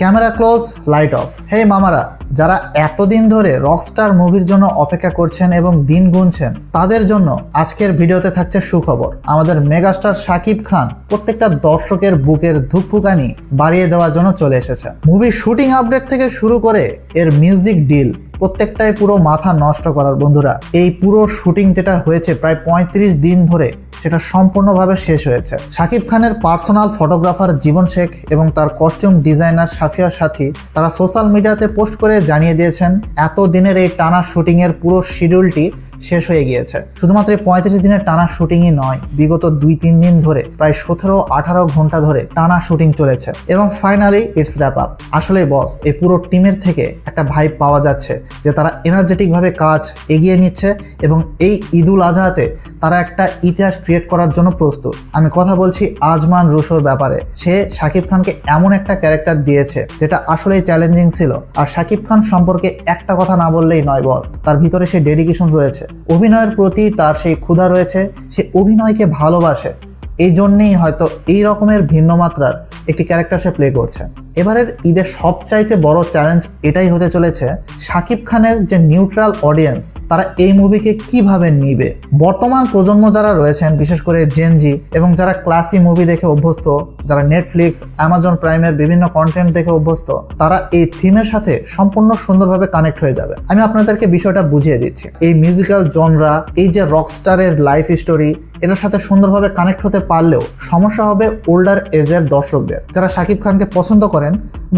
Camera close, light off. হে মামারা, যারা এতদিন ধরে রকস্টার মুভির জন্য অপেক্ষা করছেন এবং দিন গুনছেন, তাদের জন্য আজকের ভিডিওতে থাকছে সুখবর। আমাদের মেগাস্টার শাকিব খান প্রত্যেকটা দর্শকের বুকের ধুকপুকানি বাড়িয়ে দেওয়ার জন্য চলে এসেছে। মুভির শুটিং আপডেট থেকে শুরু করে এর মিউজিক ডিল প্রত্যেকটাই পুরো মাথা নষ্ট করার বন্ধুরা। এই পুরো শুটিং যেটা হয়েছে প্রায় 35 দিন ধরে, সেটা সম্পূর্ণভাবে শেষ হয়েছে। শাকিব খানের পার্সোনাল ফটোগ্রাফার জীবন শেখ এবং তার কস্টিউম ডিজাইনার সাফিয়া সাথী তারা সোশ্যাল মিডিয়াতে পোস্ট করে জানিয়ে দিয়েছেন এত দিনের এই টানা শুটিং এর পুরো শিডিউলটি শেষ হয়ে গিয়েছে। শুধুমাত্র 35 দিনের টানা শুটিংই নয়, বিগত 2-3 দিন ধরে প্রায় 17-18 ঘন্টা ধরে টানা শুটিং চলেছে এবং ফাইনালি ইটস র্যাপ আপ। আসলেই বস, এই পুরো টিমের থেকে একটা ভাইব পাওয়া যাচ্ছে যে তারা এনার্জেটিক ভাবে কাজ এগিয়ে নিচ্ছে এবং এই ঈদুল আজহাতে তারা একটা ইতিহাস ক্রিয়েট করার জন্য প্রস্তুত। আমি কথা বলছি আজমান রুশোর ব্যাপারে। সে শাকিব খানকে এমন একটা ক্যারেক্টার দিয়েছে যেটা আসলেই চ্যালেঞ্জিং ছিল। আর শাকিব খান সম্পর্কে একটা কথা না বললেই নয় বস, তার ভিতরে সেই ডেডিকেশন রয়েছে, অভিনয়ের প্রতি তার সেই ক্ষুধা রয়েছে, সে অভিনয়কে ভালোবাসে। এই জন্যেই হয়তো এই রকমের ভিন্ন মাত্রার একটি ক্যারেক্টার সে প্লে করছে। এবারের ঈদের সবচাইতে বড় চ্যালেঞ্জ এটাই হতে চলেছে, শাকিব খানের যে নিউট্রাল অডিয়েন্স তারা এই মুভিকে কিভাবে নিবে। বর্তমান প্রজন্ম যারা রয়েছেন, বিশেষ করে জেনজি এবং যারা ক্লাসি মুভি দেখে অভ্যস্ত, যারা নেটফ্লিক্স, অ্যামাজন প্রাইমের বিভিন্ন কন্টেন্ট দেখে অভ্যস্ত, তারা এই থিমের সাথে সম্পূর্ণ সুন্দরভাবে কানেক্ট হয়ে যাবে। আমি আপনাদেরকে বিষয়টা বুঝিয়ে দিচ্ছি। এই মিউজিক্যাল জনরা, এই যে রকস্টারের লাইফ স্টোরি, এটার সাথে সুন্দরভাবে কানেক্ট হতে পারলেও সমস্যা হবে ওল্ডার এজের দর্শকদের, যারা শাকিব খানকে পছন্দ করেন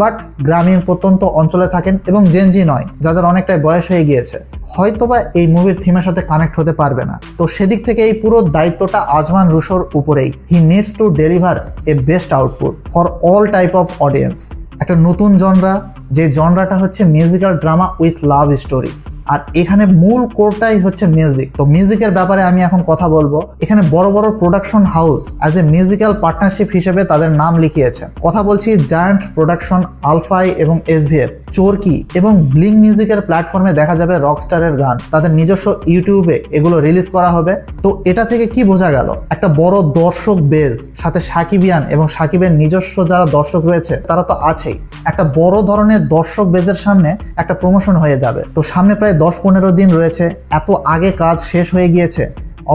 বাট গ্রামীণ প্রত্যন্ত অঞ্চলে থাকেন এবং জেনজি নয়, যাদের অনেকটাই বয়স হয়ে গিয়েছে, হয়তোবা এই মুভির থিমের সাথে কানেক্ট হতে পারবে না। তো সেদিক থেকে এই পুরো দায়িত্বটা আজমান রুশোর উপরেই। He needs to deliver a best output for all type of audience. একটা নতুন জনরা, যে জনরাটা হচ্ছে musical drama with love story. আর এখানে মূল কোরটাই হচ্ছে মিউজিক। তো মিউজিকের ব্যাপারে আমি এখন কথা বলবো। এখানে বড় বড় production house as a musical partnership হিসেবে তাদের নাম লিখিয়েছে। কথা বলছি জায়ান্ট প্রোডাকশন, আলফাই এবং এসভিএফ, চোরকি এবং ব্লিং মিউজিকের প্ল্যাটফর্মে দেখা যাবে রকস্টারের গান। তাদের নিজস্ব ইউটিউবে এগুলো রিলিজ করা হবে। তো এটা থেকে কি বোঝা গেল, একটা বড় দর্শক বেজ, সাথে সাকিবিয়ান এবং সাকিবের নিজস্ব যারা দর্শক রয়েছে তারা তো আছেই। একটা বড় ধরনের দর্শক বেজের সামনে একটা প্রমোশন হয়ে যাবে। তো সামনে প্রায় 10-15 দিন রয়েছে, এত আগে কাজ শেষ হয়ে গিয়েছে।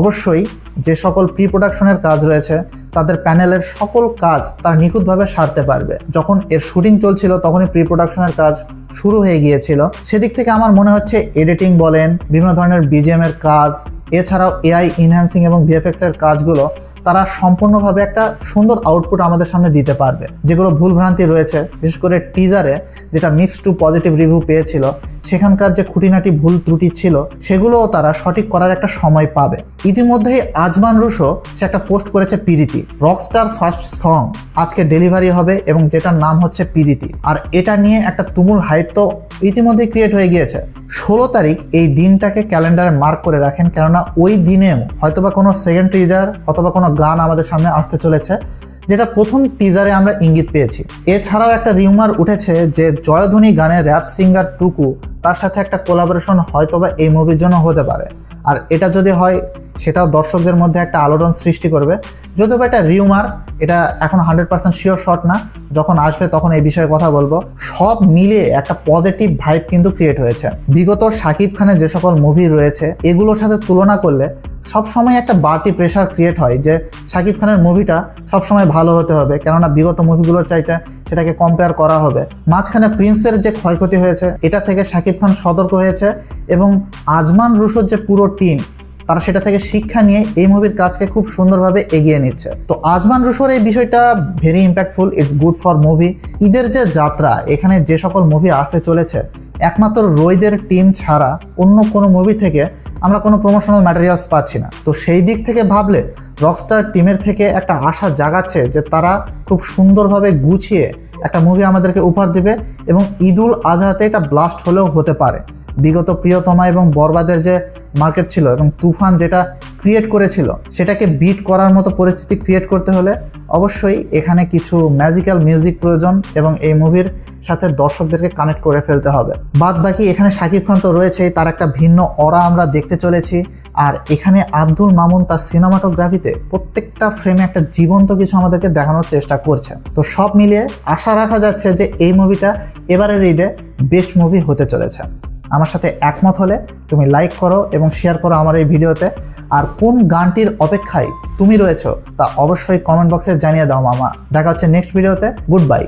অবশ্যই যে সকল প্রি প্রোডাকশনের কাজ রয়েছে তাদের প্যানেলের সকল কাজ তারা নিখুঁতভাবে সারতে পারবে। যখন এর শুটিং চলছিল তখনই প্রি প্রোডাকশনের কাজ শুরু হয়ে গিয়েছিল। সেদিক থেকে আমার মনে হচ্ছে এডিটিং বলেন, বিভিন্ন ধরনের বিজিএম এর কাজ, এছাড়াও এআই ইনহ্যান্সিং এবং ভিএফএক্স এর কাজগুলো তারা সম্পূর্ণভাবে একটা সুন্দর আউটপুট আমাদের সামনে দিতে পারবে। যেগুলো ভুলভ্রান্তি রয়েছে, বিশেষ করে টিজারে যেটা মিক্সড টু পজিটিভ রিভিউ পেয়েছিল, সেখানকার যে খুঁটিনাটি ভুল ত্রুটি ছিল সেগুলোও তারা সঠিক করার একটা সময় পাবে। ইতিমধ্যেই আজমান রুশো সে একটা পোস্ট করেছে পিরিতি, রকস্টার ফার্স্ট সং আজকে ডেলিভারি হবে এবং যেটার নাম হচ্ছে পিরিতি। আর এটা নিয়ে একটা তুমুল হাইপ তো ইতিমধ্যেই ক্রিয়েট হয়ে গিয়েছে। 16 তারিখ এই দিনটাকে ক্যালেন্ডারে মার্ক করে রাখেন, কেননা ওই দিনেও হয়তোবা কোনো সেকেন্ড টিজার অথবা কোনো গান আমাদের সামনে আসতে চলেছে, যেটা প্রথম টিজারে আমরা ইঙ্গিত পেয়েছি। এছাড়াও একটা রিউমার উঠেছে যে জয়ধ্বনি গানের র্যাপ সিঙ্গার টুকু তার সাথে একটা কোলাবোরেশন হয়তোবা এই মুভির জন্য হতে পারে। আর এটা যদি হয় সেটাও দর্শকদের মধ্যে একটা আলোড়ন সৃষ্টি করবে। যদিও এটা রিউমার, এটা এখন 100% শিওর শট না। যখন আসবে তখন এই বিষয়ে কথা বলবো। সব মিলিয়ে একটা পজিটিভ ভাইব কিন্তু ক্রিয়েট হয়েছে। বিগত শাকিব খানের যে সকল মুভি রয়েছে এগুলোর সাথে তুলনা করলে সবসময় একটা বাড়তি প্রেশার ক্রিয়েট হয় যে শাকিব খানের মুভিটা সবসময় ভালো হতে হবে, কেননা বিগত মুভিগুলোর চাইতে সেটাকে কম্পেয়ার করা হবে। মাঝখানে প্রিন্সের যে ক্ষয়ক্ষতি হয়েছে এটা থেকে শাকিব খান সতর্ক হয়েছে এবং আজমান রুশোর যে পুরো টিম তারা সেটা থেকে শিক্ষা নিয়ে এই মুভির কাজকে খুব সুন্দরভাবে এগিয়ে নিচ্ছে। তো আজমান রুশোর এই বিষয়টা very impactful, it's good for movie. ঈদের যে যাত্রা, এখানে যে সকল মুভি আসতে চলেছে, একমাত্র রোহিদের টিম ছাড়া অন্য কোনো মুভি থেকে আমরা কোনো প্রমোশনাল ম্যাটেরিয়ালস পাচ্ছি না। তো সেই দিক থেকে ভাবলে রকস্টার টিমের থেকে একটা আশা জাগাচ্ছে যে তারা খুব সুন্দরভাবে গুছিয়ে একটা মুভি আমাদেরকে উপহার দেবে এবং ঈদুল আজহাতে এটা ব্লাস্ট হলেও হতে পারে। বিগত প্রিয়তমা এবং বরবাদের যে মার্কেট ছিল এবং তুফান যেটা ক্রিয়েট করেছিল, সেটাকে বিট করার মতো পরিস্থিতি ক্রিয়েট করতে হলে অবশ্যই এখানে কিছু ম্যাজিক্যাল মিউজিক প্রয়োজন এবং এই মুভির সাথে দর্শকদেরকে কানেক্ট করে ফেলতে হবে। বাদ বাকি এখানে শাকিব খান তো রয়েছেই, তার একটা ভিন্ন অরা আমরা দেখতে চলেছি। আর এখানে আব্দুল মামুন তার সিনেমাটোগ্রাফিতে প্রত্যেকটা ফ্রেমে একটা জীবন্ত কিছু আমাদেরকে দেখানোর চেষ্টা করছে। তো সব মিলিয়ে আশা রাখা যাচ্ছে যে এই মুভিটা এবারের ঈদে বেস্ট মুভি হতে চলেছে। আমার সাথে একমত হলে তুমি লাইক করো এবং শেয়ার করো আমার এই ভিডিওতে। আর কোন গানটির অপেক্ষায় তুমি রয়েছো তা অবশ্যই কমেন্ট বক্সে জানিয়ে দাও মামা। দেখা হচ্ছে নেক্সট ভিডিওতে। Good bye.